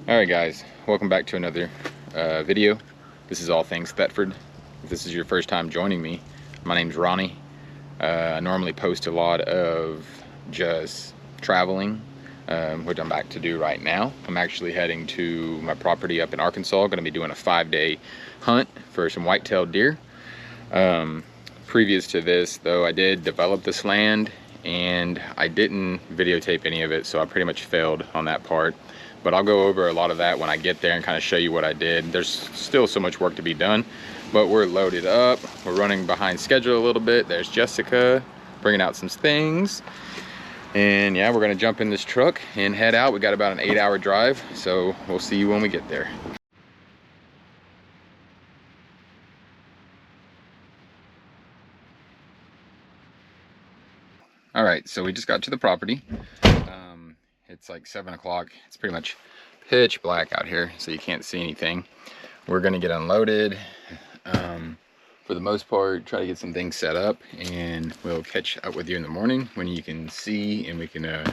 Alright guys, welcome back to another video. This is All Things Thetford. If this is your first time joining me, my name's Ronnie. I normally post a lot of just traveling, which I'm back to do right now. I'm actually heading to my property up in Arkansas. Going to be doing a 5-day hunt for some white-tailed deer. Previous to this though, I did develop this land and I didn't videotape any of it, so I pretty much failed on that part. But I'll go over a lot of that when I get there and kind of show you what I did. There's still so much work to be done, but we're loaded up. We're running behind schedule a little bit. There's Jessica bringing out some things. And yeah, we're gonna jump in this truck and head out. We got about an 8-hour drive, so we'll see you when we get there. All right, so we just got to the property. It's like 7 o'clock. It's pretty much pitch black out here, so you can't see anything. We're gonna get unloaded. For the most part, try to get some things set up, and we'll catch up with you in the morning when you can see, and we can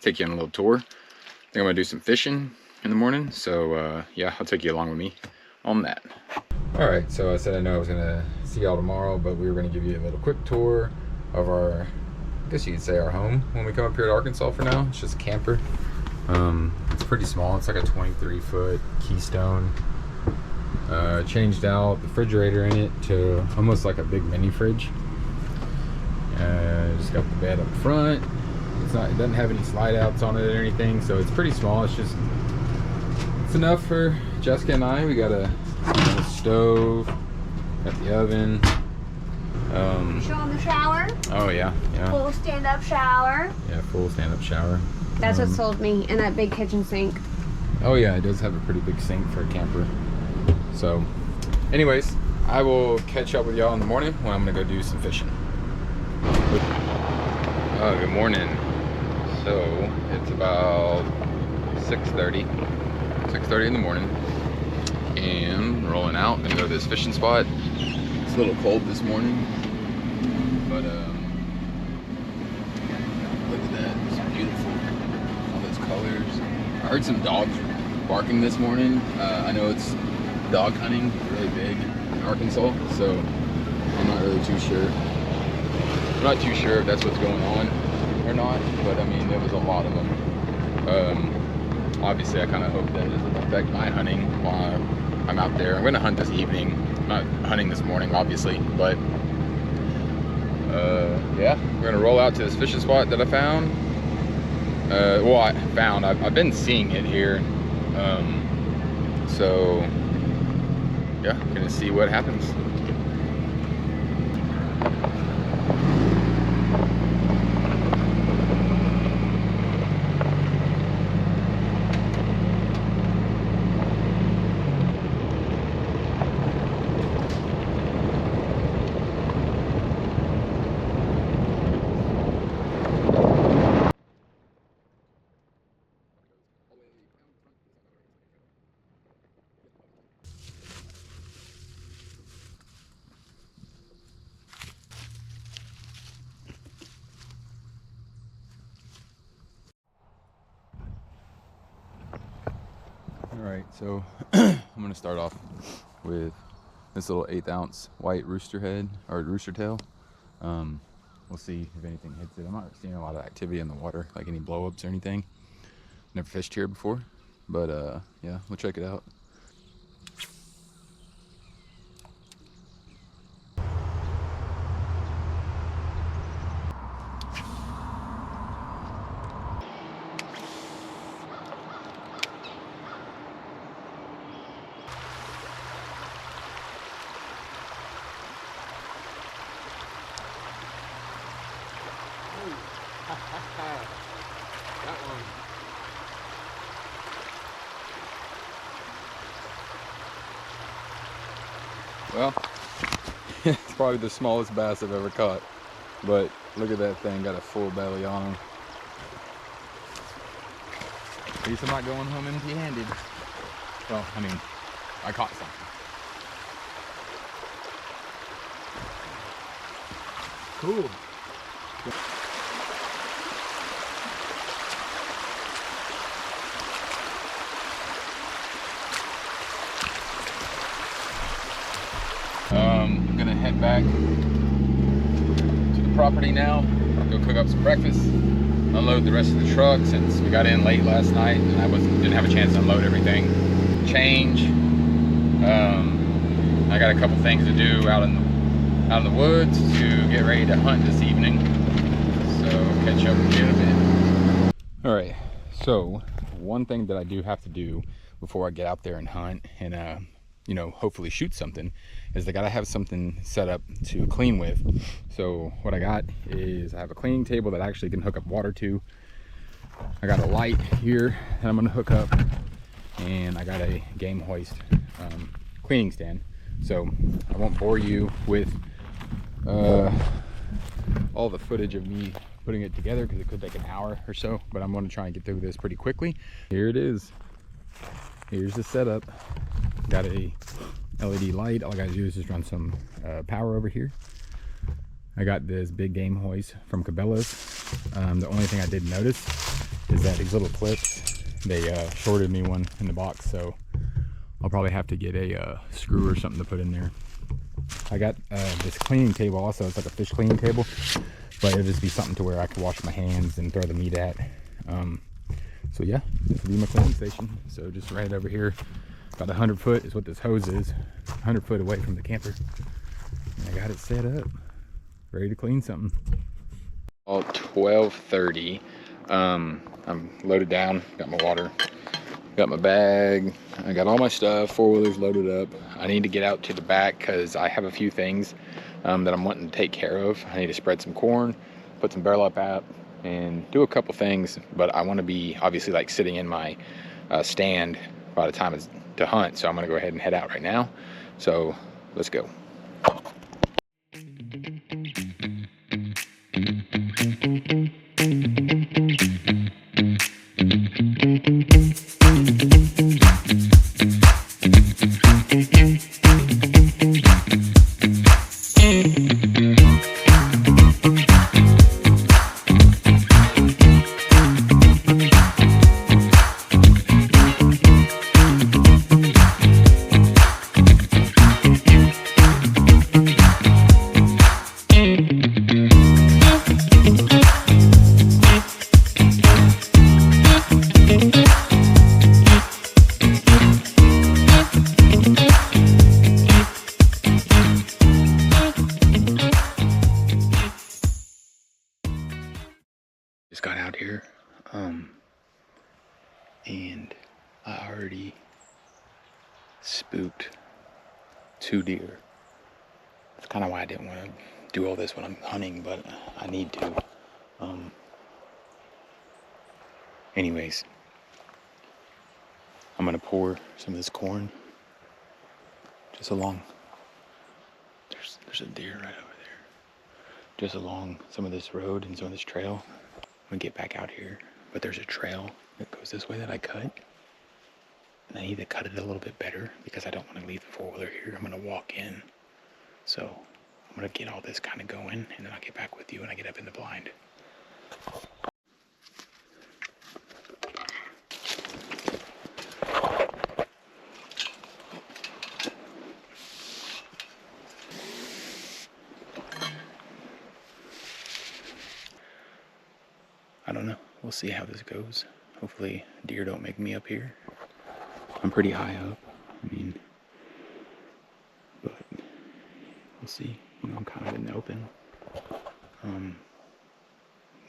take you on a little tour. I think I'm gonna do some fishing in the morning, so yeah, I'll take you along with me on that. All right, so I said I know I was gonna see y'all tomorrow, but we were gonna give you a little quick tour of our, I guess you could say, our home when we come up here to Arkansas. For now, it's just a camper. It's pretty small. It's like a 23-foot Keystone. Changed out the refrigerator in it to almost like a big mini fridge. Just got the bed up front. It doesn't have any slide outs on it or anything, so it's pretty small. It's enough for Jessica and I. We got a stove, got the oven. Show them the shower. Oh yeah. Full stand-up shower. Yeah, full stand-up shower. That's what sold me, and that big kitchen sink. Oh yeah, it does have a pretty big sink for a camper. So, anyways, I will catch up with y'all in the morning when I'm gonna go do some fishing. Good morning. So it's about 6:30 in the morning, and rolling out. Gonna go to this fishing spot. It's a little cold this morning, but look at that, it's beautiful. All those colors. I heard some dogs barking this morning. I know it's dog hunting really big in Arkansas, so I'm not really too sure. I'm not too sure if that's what's going on or not, but I mean, there was a lot of them. Obviously, I kind of hope that it doesn't affect my hunting while I'm out there. I'm gonna hunt this evening. I'm not hunting this morning, obviously, but yeah, we're gonna roll out to this fishing spot that I found. I've been seeing it here, so yeah, gonna see what happens. Alright, so I'm going to start off with this little 1/8 ounce white rooster head, or rooster tail. We'll see if anything hits it. I'm not seeing a lot of activity in the water, like any blow-ups or anything. Never fished here before, but yeah, we'll check it out. That one. Well, it's probably the smallest bass I've ever caught, but look at that thing, got a full belly on him. At least I'm not going home empty-handed. Well, I mean, I caught something. Cool. head back to the property now. Go cook up some breakfast, unload the rest of the truck since we got in late last night and I didn't have a chance to unload everything. Change. I got a couple things to do out in the woods to get ready to hunt this evening. So catch up with you in a bit. All right. So one thing that I do have to do before I get out there and hunt and you know, hopefully shoot something, is I gotta have something set up to clean with. So what I got is I have a cleaning table that I actually can hook up water to. I got a light here that I'm gonna hook up, and I got a game hoist cleaning stand. So I won't bore you with all the footage of me putting it together because it could take an hour or so, but I'm going to try and get through this pretty quickly. Here it is. Here's the setup. Got a LED light. All I gotta do is just run some power over here. I got this big game hoist from Cabela's. The only thing I did notice is that these little clips, they shorted me one in the box, so I'll probably have to get a screw or something to put in there. I got this cleaning table also. It's like a fish cleaning table, but it'll just be something to where I can wash my hands and throw the meat at. So yeah, this will be my cleaning station. So just right over here, about 100 foot is what this hose is, 100 foot away from the camper. And I got it set up, ready to clean something. All 12:30. I'm loaded down, got my water, got my bag, I got all my stuff, four-wheeler's loaded up. I need to get out to the back because I have a few things that I'm wanting to take care of. I need to spread some corn, put some burlap out, and do a couple things, but I want to be obviously like sitting in my stand by the time it's to hunt. So I'm going to go ahead and head out right now. So let's go. Just got out here, and I already spooked 2 deer. That's kind of why I didn't want to do all this when I'm hunting, but I need to. Anyways, I'm gonna pour some of this corn just along. There's a deer right over there. Just along some of this road and some of this trail. I'm gonna get back out here, but there's a trail that goes this way that I cut, and I need to cut it a little bit better because I don't want to leave the four-wheeler here. I'm gonna walk in, so I'm gonna get all this kind of going, and then I'll get back with you when I get up in the blind. I don't know. We'll see how this goes. Hopefully deer don't make me up here. I'm pretty high up. I mean, but we'll see. You know, I'm kind of in the open.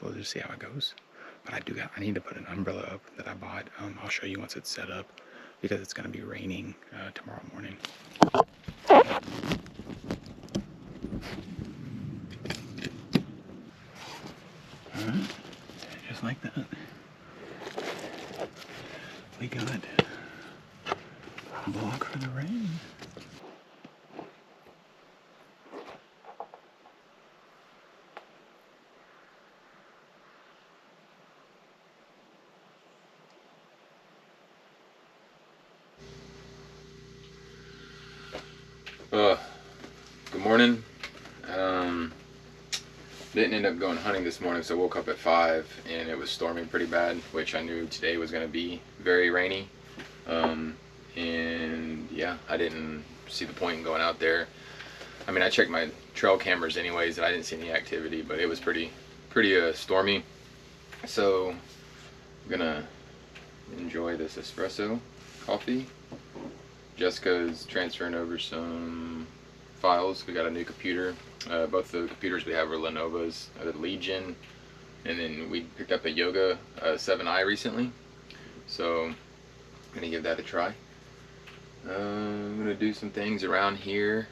We'll just see how it goes. But I need to put an umbrella up that I bought. I'll show you once it's set up because it's going to be raining tomorrow morning. Alright. Just like that. We got a block for the rain. Good morning. Didn't end up going hunting this morning, so woke up at 5 and it was storming pretty bad, which I knew today was going to be very rainy. And yeah, I didn't see the point in going out there. I mean, I checked my trail cameras anyways, and I didn't see any activity, but it was pretty stormy. So I'm gonna enjoy this espresso coffee. Jessica's transferring over some files. We got a new computer. Both the computers we have are Lenovo's, the Legion, and then we picked up a Yoga 7i recently. So I'm gonna give that a try. I'm gonna do some things around here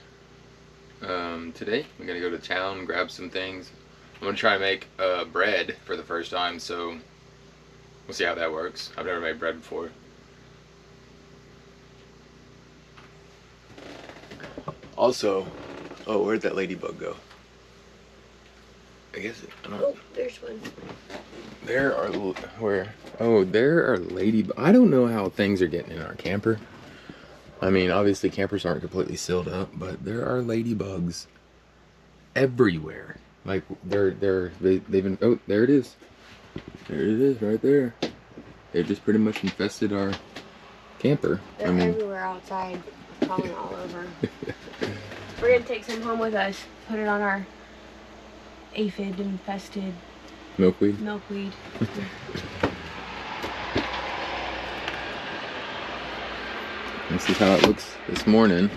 today. We're gonna go to town, grab some things. I'm gonna try to make bread for the first time, so we'll see how that works. I've never made bread before. Also, oh, where'd that ladybug go? I guess I don't. Oh, there's one. There are where? Oh, there are ladybug. I don't know how things are getting in our camper. I mean, obviously campers aren't completely sealed up, but there are ladybugs everywhere. Like they've been. Oh, there it is. There it is, right there. They've just pretty much infested our camper. They're everywhere outside, crawling all over. We're gonna take some home with us. Put it on our aphid infested milkweed. This is how it looks this morning.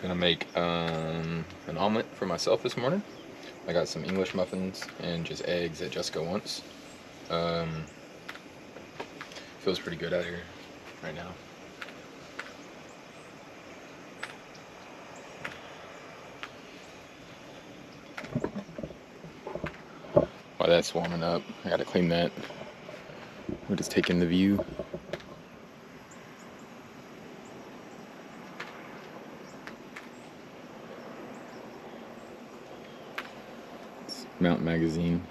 Gonna make an omelet for myself this morning. I got some English muffins and just eggs that Jessica wants. Feels pretty good out here right now. While that's warming up, I gotta clean that. We're just taking the view. Mountain Magazine.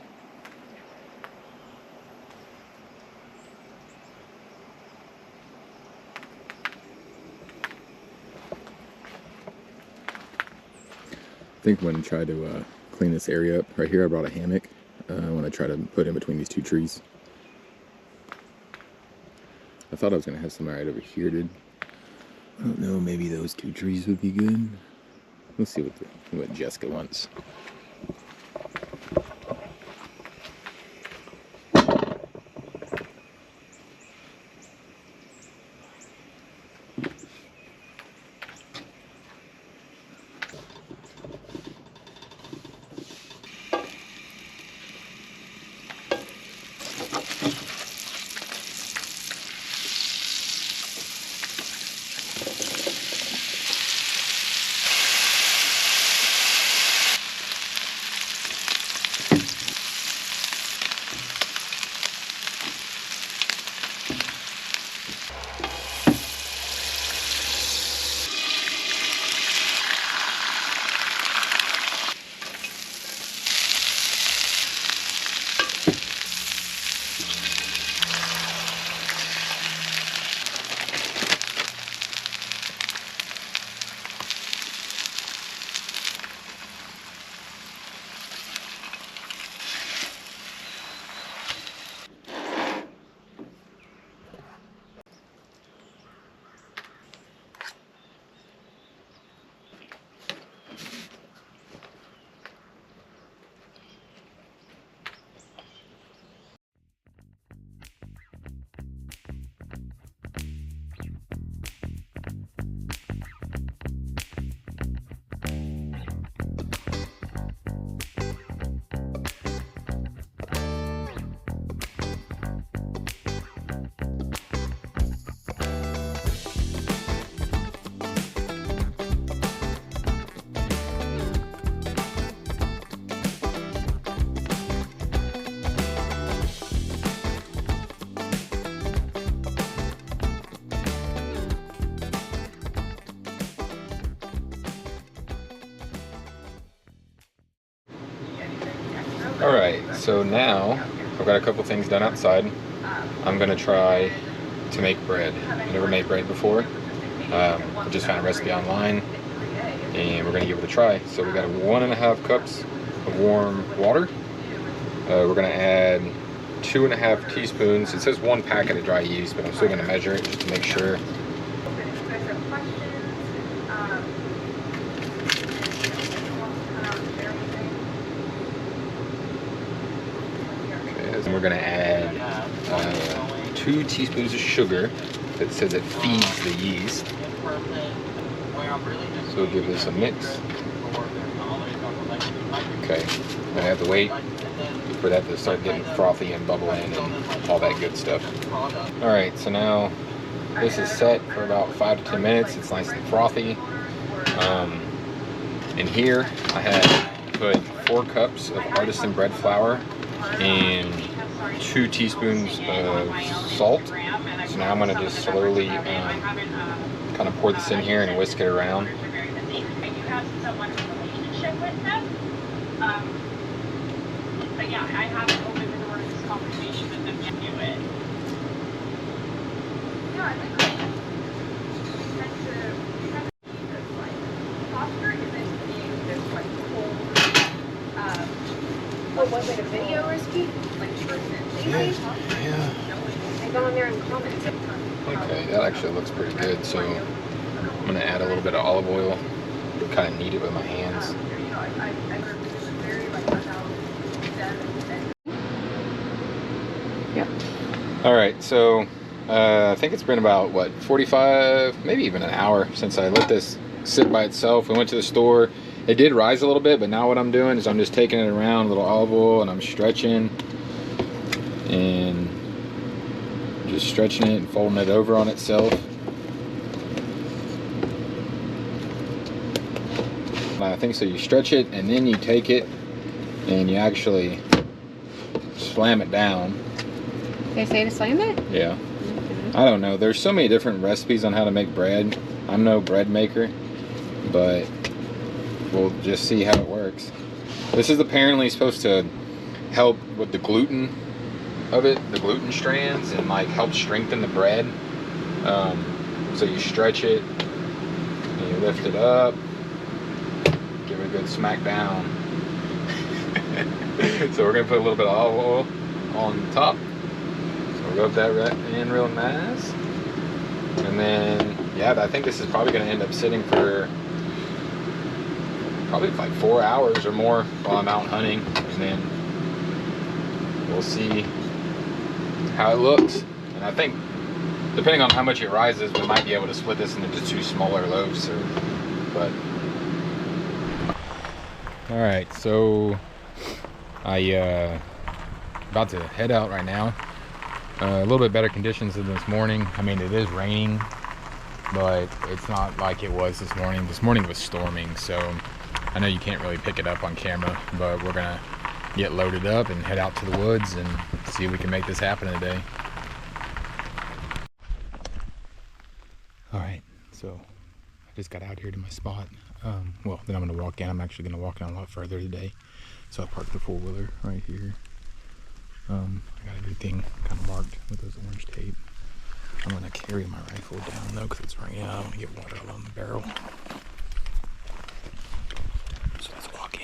I think I'm going to try to clean this area up. Right here I brought a hammock. I want to try to put in between these two trees. I thought I was going to have some right over here, dude. I don't know, maybe those two trees would be good. Let's see what Jessica wants. Alright, so now I've got a couple things done outside. I'm gonna try to make bread. I've never made bread before. I just found a recipe online and we're gonna give it a try. So we got 1.5 cups of warm water. We're gonna add 2.5 teaspoons. It says 1 packet of dry yeast, but I'm still gonna measure it just to make sure. Okay, and we're gonna add 2 teaspoons of sugar. It says it feeds the yeast. So we'll give this a mix. Okay, I have to wait for that to start getting frothy and bubbling and all that good stuff. Alright, so now this is set for about 5 to 10 minutes. It's nice and frothy. In here I had put 4 cups of artisan bread flour and 2 teaspoons of salt. So now I'm going to just slowly kind of pour this in here and whisk it around. But yeah, I haven't opened the door to this conversation with them yet. Do it. Yeah, I think we tend to see this like posture isn't being this like cold. What was it, a video recipe? Like person. Yeah. I go in there and comment. Okay, that actually looks pretty good. So I'm going to add a little bit of olive oil. Kind of knead it with my hands. You know, I very like Yep. Alright, so I think it's been about, what, 45, maybe even an hour since I let this sit by itself. We went to the store. It did rise a little bit, but now what I'm doing is I'm just taking it around, a little olive oil, and I'm stretching. And just stretching it and folding it over on itself. I think so. You stretch it and then you take it and you actually slam it down. They say to slam it? Yeah. Okay. I don't know. There's so many different recipes on how to make bread. I'm no bread maker, but we'll just see how it works. This is apparently supposed to help with the gluten of it, the gluten strands, and like help strengthen the bread. So you stretch it and you lift it up, give it a good smack down. So we're gonna put a little bit of olive oil on top. So we'll rub that in real nice. And then, yeah, I think this is probably gonna end up sitting for probably like 4 hours or more while I'm out hunting. And then we'll see how it looks. And I think, depending on how much it rises, we might be able to split this into just 2 smaller loaves. But all right, so I about to head out right now. A little bit better conditions than this morning. I mean, it is raining, but it's not like it was this morning. This morning was storming, so I know you can't really pick it up on camera, but we're gonna get loaded up and head out to the woods and see if we can make this happen today. All right, so I just got out here to my spot. Well, then I'm gonna walk in. I'm actually gonna walk in a lot further today. So I parked the 4-wheeler right here. I got everything kind of marked with those orange tape. I'm gonna carry my rifle down though, because it's raining. I don't want to get water all on the barrel. So let's walk in.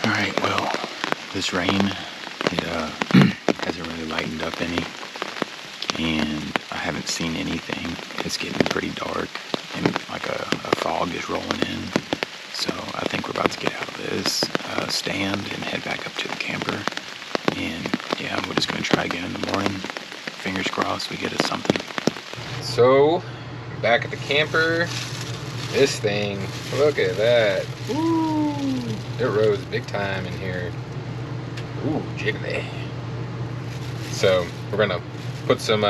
Alright, well, this rain, it hasn't really lightened up any, and I haven't seen anything. It's getting pretty dark, and like a fog is rolling in, so I think we're about to get out of this stand and head back up to the camper, and yeah, we're just going to try again in the morning. Fingers crossed we get us something. So, back at the camper, This thing, look at that. Ooh, it rose big time in here. Ooh, jiggly. So we're gonna put some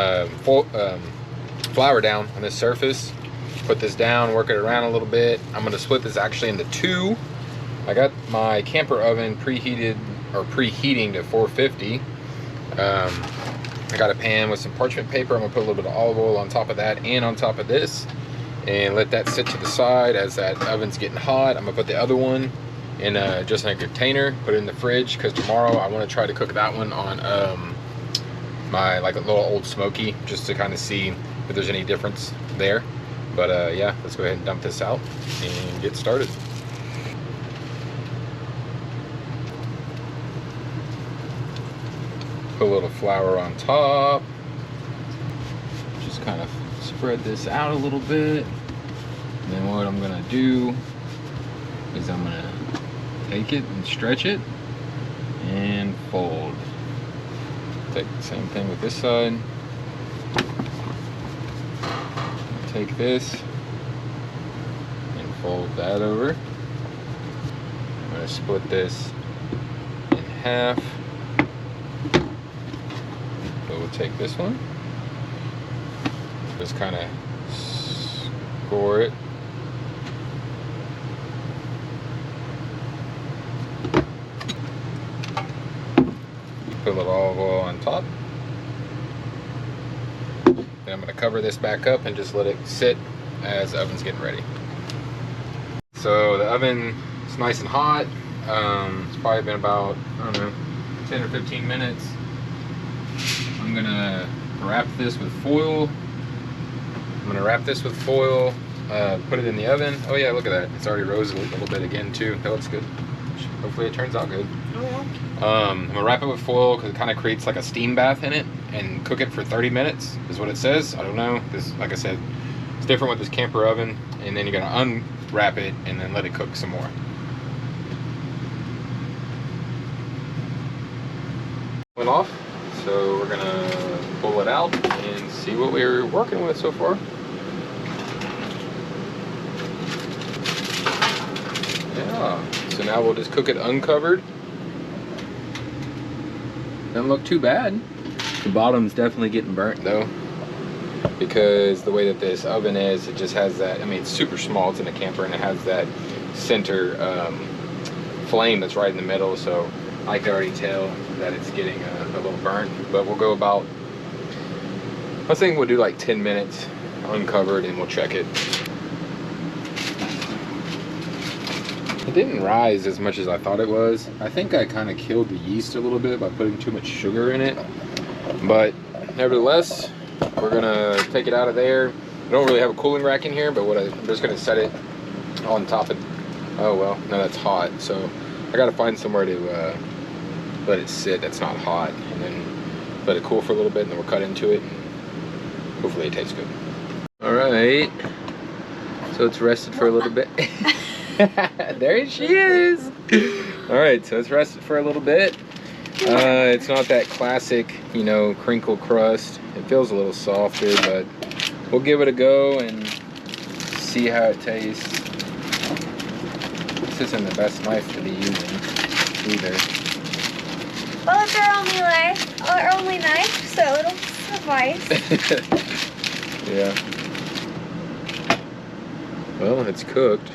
flour down on this surface. Put this down, work it around a little bit. I'm gonna split this actually into two. I got my camper oven preheating to 450. I got a pan with some parchment paper. I'm gonna put a little bit of olive oil on top of that and on top of this, and let that sit to the side. As that oven's getting hot, I'm gonna put the other one in just in a container, put it in the fridge, because tomorrow I want to try to cook that one on my like a little old smoky, just to kind of see if there's any difference there. But yeah, let's go ahead and dump this out and get started. Put a little flour on top. Just kind of spread this out a little bit. And then what I'm gonna do is I'm gonna take it and stretch it and fold. Take the same thing with this side. Take this and fold that over. I'm gonna split this in half. So we'll take this one, just kind of score it. Put a little olive oil on top. Then I'm going to cover this back up and just let it sit as the oven's getting ready. So the oven is nice and hot. It's probably been about, I don't know, 10 or 15 minutes. I'm gonna wrap this with foil. Put it in the oven. Oh yeah, look at that. It's already rose a little bit again too. That looks good. Hopefully it turns out good. Oh, yeah. I'm gonna wrap it with foil because it kind of creates like a steam bath in it, and cook it for 30 minutes is what it says. I don't know. This, like I said, it's different with this camper oven. And then you're gonna unwrap it and then let it cook some more. Went off. So we're gonna pull it out and see what we're working with so far. Yeah, so now we'll just cook it uncovered. Doesn't look too bad. The bottom's definitely getting burnt though, because the way that this oven is, it just has that, I mean, it's super small, it's in a camper, and it has that center flame that's right in the middle, so I can already tell that it's getting a little burnt. But we'll go about, I think we'll do like 10 minutes uncovered and we'll check it. It didn't rise as much as I thought it was. I think I kind of killed the yeast a little bit by putting too much sugar in it. But nevertheless, we're gonna take it out of there. I don't really have a cooling rack in here, but I'm just gonna set it on top of, oh well, no, that's hot. So I gotta find somewhere to let it sit that's not hot, and then let it cool for a little bit, and then we'll cut into it, and hopefully it tastes good. All right, so it's rested for a little bit. There she is. All right, so it's rested for a little bit. It's not that classic, you know, crinkle crust. It feels a little softer, but we'll give it a go and see how it tastes. This isn't the best knife to be using either. Well, it's our only knife, so it'll suffice. Yeah. Well, it's cooked.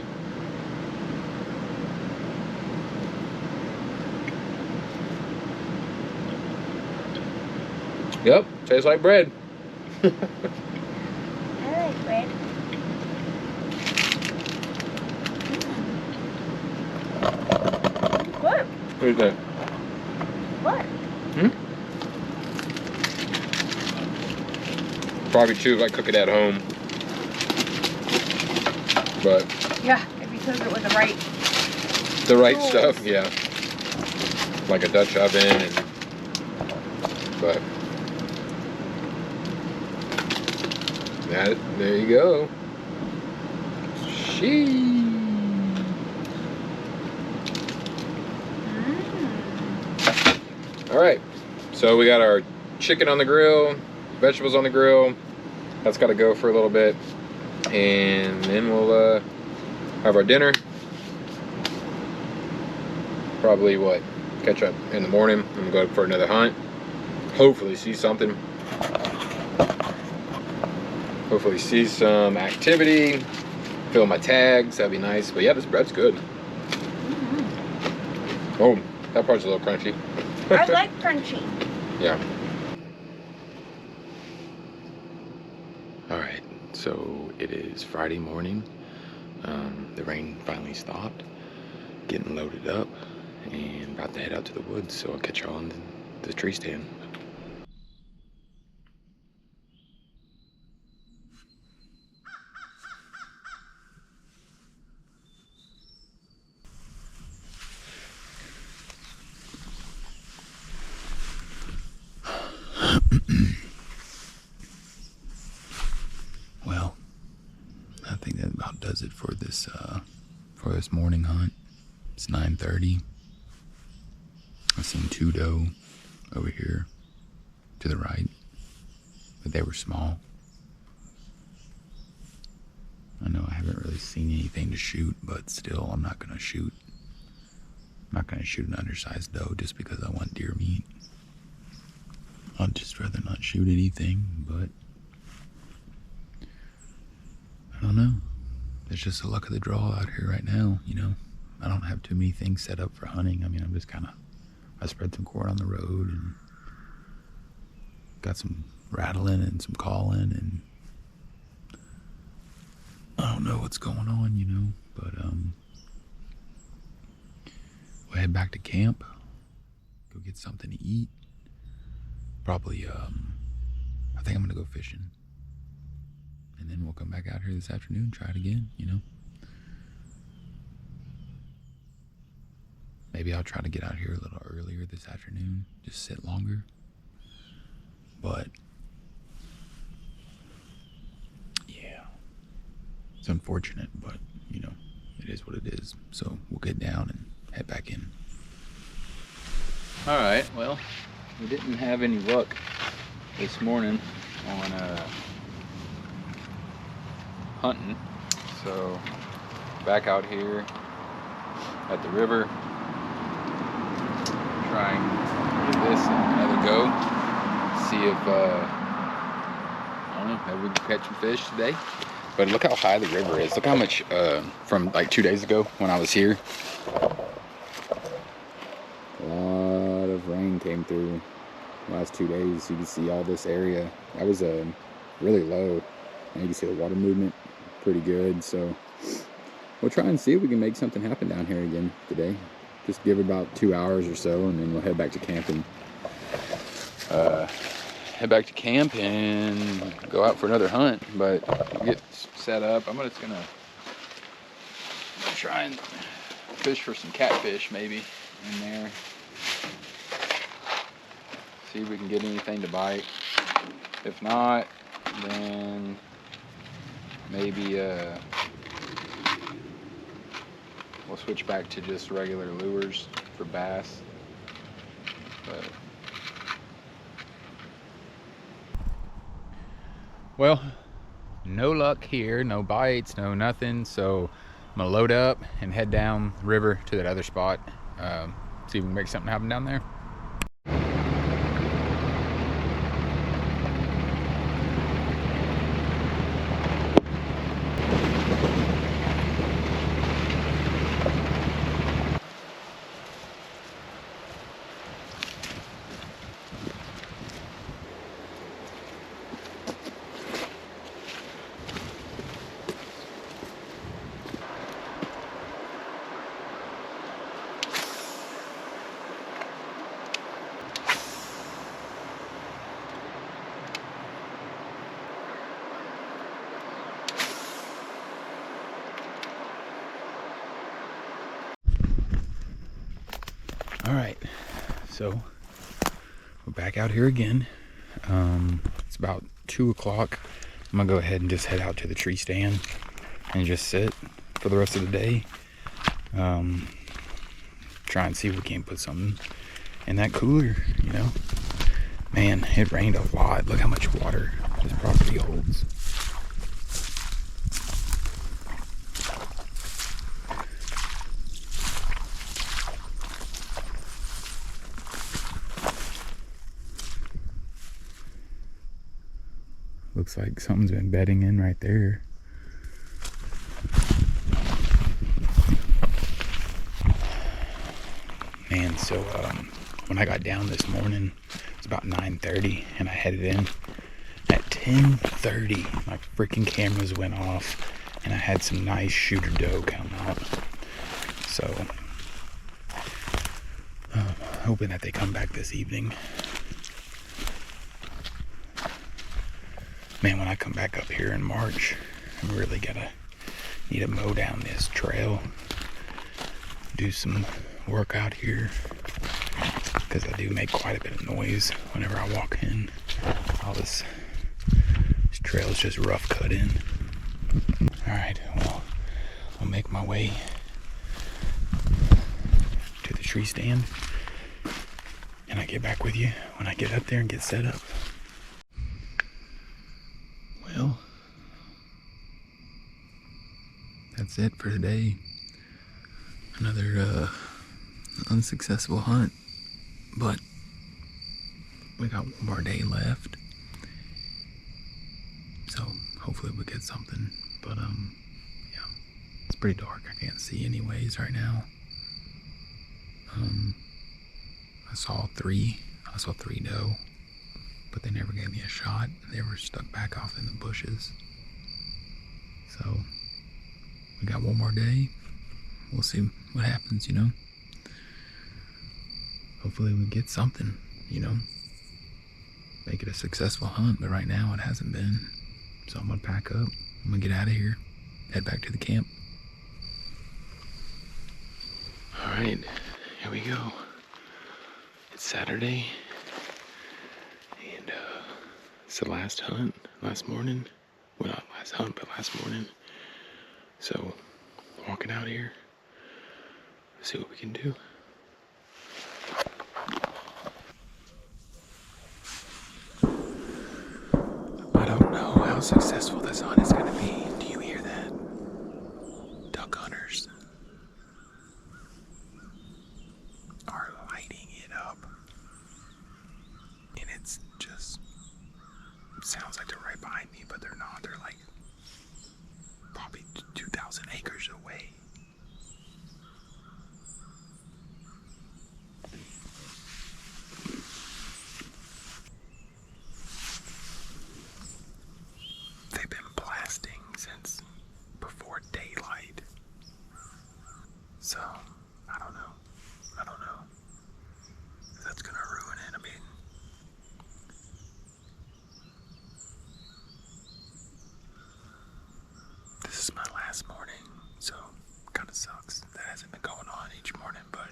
Yep, tastes like bread. I like bread. What? Who's that? What? Probably too, like cook it at home. But Yeah, if you cook it with the right tools. stuff, yeah. Like a Dutch oven, but there you go. All right, so we got our chicken on the grill, vegetables on the grill. That's got to go for a little bit. and then we'll have our dinner. Probably catch up in the morning and go for another hunt. Hopefully see something. Hopefully see some activity. Fill my tags, that'd be nice. But yeah, this bread's good. Oh, that part's a little crunchy. I like crunchy. Yeah. Alright, so it is Friday morning. The rain finally stopped. Getting loaded up and about to head out to the woods, so I'll catch y'all on the tree stand. Well, I think that about does it for this morning hunt. It's 9:30. I've seen 2 doe over here to the right, but they were small. I know I haven't really seen anything to shoot, but still, I'm not gonna shoot. I'm not gonna shoot an undersized doe just because I want deer meat. I'd just rather not shoot anything, but I don't know. It's just the luck of the draw out here right now, you know. I don't have too many things set up for hunting. I mean, I'm just I spread some corn on the road and got some rattling and some calling, and I don't know what's going on, you know, but we'll head back to camp, go get something to eat. Probably, I think I'm gonna go fishing, and then we'll come back out here this afternoon, try it again, you know. Maybe I'll try to get out here a little earlier this afternoon, just sit longer. But yeah, it's unfortunate, but you know, it is what it is. So we'll get down and head back in. All right, well, we didn't have any luck this morning on hunting, so back out here at the river, trying to give this another go, see if I don't know, maybe we can catch some fish today. But look how high the river is. Look how much from like 2 days ago when I was here, a lot of rain came through the last 2 days. You can see all this area that was really low, and you can see the water movement pretty good. So we'll try and see if we can make something happen down here again today. Just give it about 2 hours or so, and then we'll head back to camp and go out for another hunt. But get set up. I'm just gonna try and fish for some catfish maybe in there. See if we can get anything to bite. If not, then maybe we'll switch back to just regular lures for bass. But well, no luck here, no bites, no nothing. So I'm gonna load up and head down the river to that other spot. See if we can make something happen down there. All right, so we're back out here again. It's about 2 o'clock. I'm gonna go ahead and just head out to the tree stand and just sit for the rest of the day. Try and see if we can't put something in that cooler, you know. Man, it rained a lot. Look how much water this property holds. looks like something's been bedding in right there. Man, so when I got down this morning, it was about 9:30, and I headed in at 10:30. My freaking cameras went off, and I had some nice shooter doe come out. So, hoping that they come back this evening. Man, when I come back up here in March, I'm really need to mow down this trail, do some work out here, because I do make quite a bit of noise whenever I walk in. All this trail is just rough cut in. Alright, well, I'll make my way to the tree stand, and I get back with you when I get up there and get set up. Well, that's it for today. Another unsuccessful hunt, but we got one more day left, so hopefully we'll get something. But yeah, it's pretty dark. I can't see anyways right now. I saw three doe, but they never gave me a shot. They were stuck back off in the bushes. So we got one more day. We'll see what happens, you know. Hopefully we get something, you know. Make it a successful hunt, but right now it hasn't been. So I'm gonna pack up. I'm gonna get out of here, head back to the camp. All right, here we go. It's Saturday, and it's the last hunt, last morning. Well, not last hunt, but last morning. So, walking out here, see what we can do. I don't know how successful this hunt is going to be. Do you hear that? Duck hunters are lighting it up. And it's just, sounds like they're right behind me, but they're not. They're like probably 2,000 acres away. They've been blasting since before daylight. So, I don't know. That's gonna ruin it. I mean, this is my last morning, so kind of sucks. That hasn't been going on each morning, but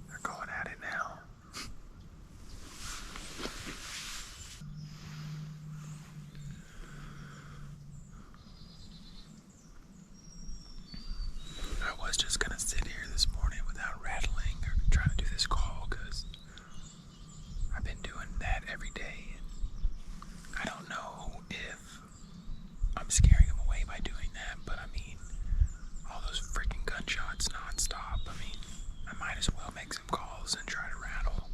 they're going at it now. I was just gonna sit here this morning without rattling or trying to do this call, because I've been doing that every day. I don't know if I'm scaring them away by doing that, but I mean, all those freaking gunshots nonstop. I mean, I might as well make some calls and try to rattle.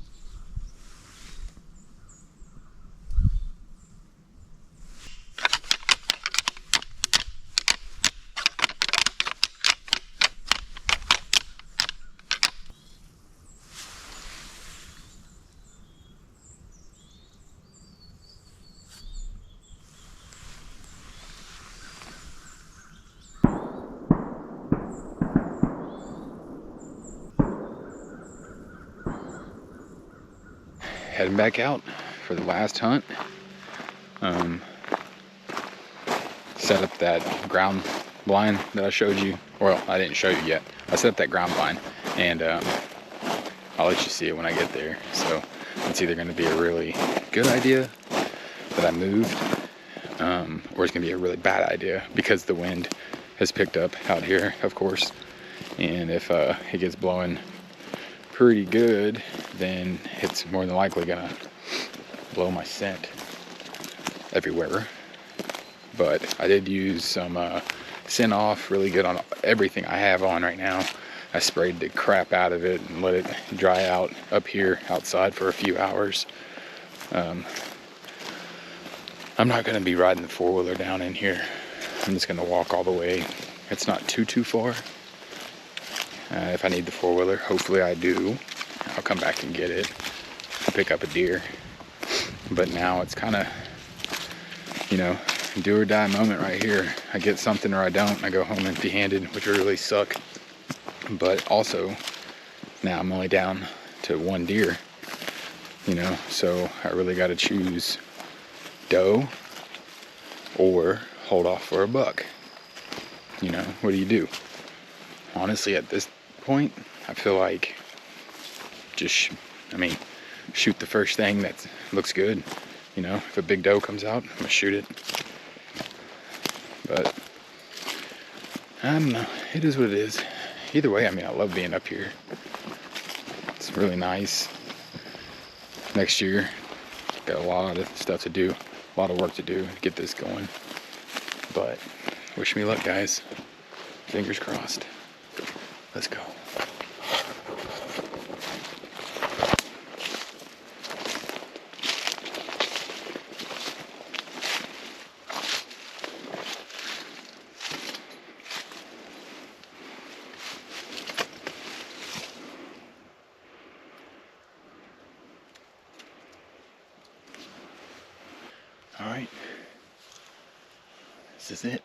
Heading back out for the last hunt. Set up that ground blind that I showed you. Well, I didn't show you yet. I set up that ground blind, and I'll let you see it when I get there. So it's either going to be a really good idea that I moved, or it's going to be a really bad idea because the wind has picked up out here, of course. And if it gets blowing pretty good, then it's more than likely gonna blow my scent everywhere. But I did use some scent off, really good on everything I have on right now. I sprayed the crap out of it and let it dry out up here outside for a few hours. I'm not gonna be riding the four-wheeler down in here. I'm just gonna walk all the way. It's not too far. If I need the four-wheeler, hopefully I do, I'll come back and get it. I'll pick up a deer. But now it's kind of, you know, do or die moment right here. I get something or I don't. I go home empty-handed, which would really suck. But also, now I'm only down to one deer, you know, so I really got to choose doe or hold off for a buck. You know, what do you do? Honestly, at this point, I feel like just, shoot the first thing that looks good. You know, if a big doe comes out, I'm gonna shoot it. But I don't know, it is what it is. Either way, I love being up here. It's really nice. Next year, got a lot of stuff to do, a lot of work to do to get this going. But wish me luck, guys. Fingers crossed. Let's go. All right, this is it.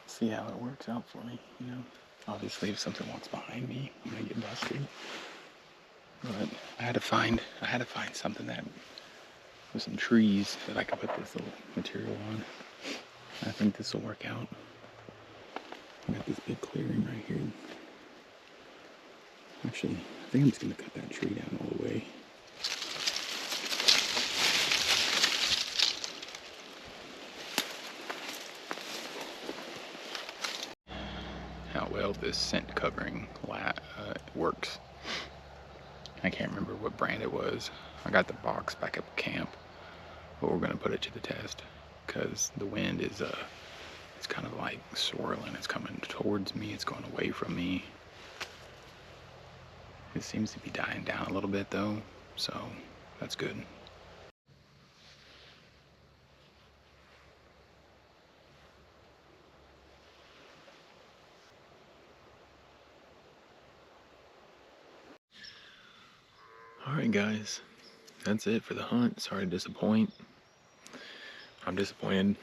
See how it works out for me, you know. Obviously, if something walks behind me, I'm gonna get busted. But I had to find something that with some trees that I could put this little material on. I think this will work out. I got this big clearing right here. Actually, I think I'm just gonna cut that tree down all the way. How well this scent covering works. I can't remember what brand it was. I got the box back up camp, but we're gonna put it to the test because the wind is it's kind of like swirling. It's coming towards me, it's going away from me. It seems to be dying down a little bit though, so that's good. Alright guys, that's it for the hunt. Sorry to disappoint. I'm disappointed.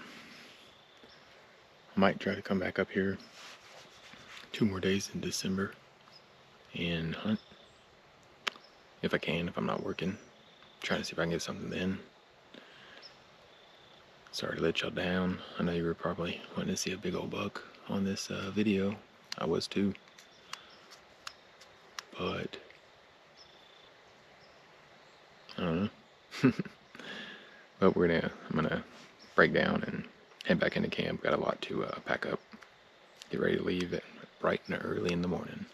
I might try to come back up here 2 more days in December and hunt. If I can, if I'm not working. Trying to see if I can get something then. Sorry to let y'all down. I know you were probably wanting to see a big old buck on this video. I was too. But I don't know. But I'm gonna break down and head back into camp. Got a lot to pack up. Get ready to leave at bright and early in the morning.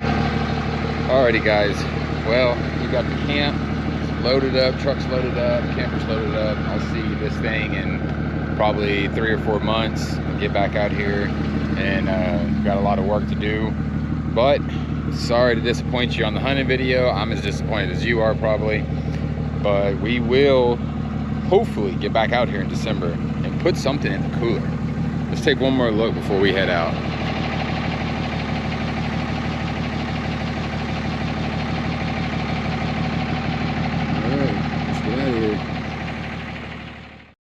Alrighty guys, well, we got the camp loaded up, trucks loaded up, campers loaded up. I'll see this thing in probably 3 or 4 months. I'll get back out here and got a lot of work to do. But sorry to disappoint you on the hunting video. I'm as disappointed as you are probably. But we will hopefully get back out here in December and put something in the cooler. Let's take one more look before we head out.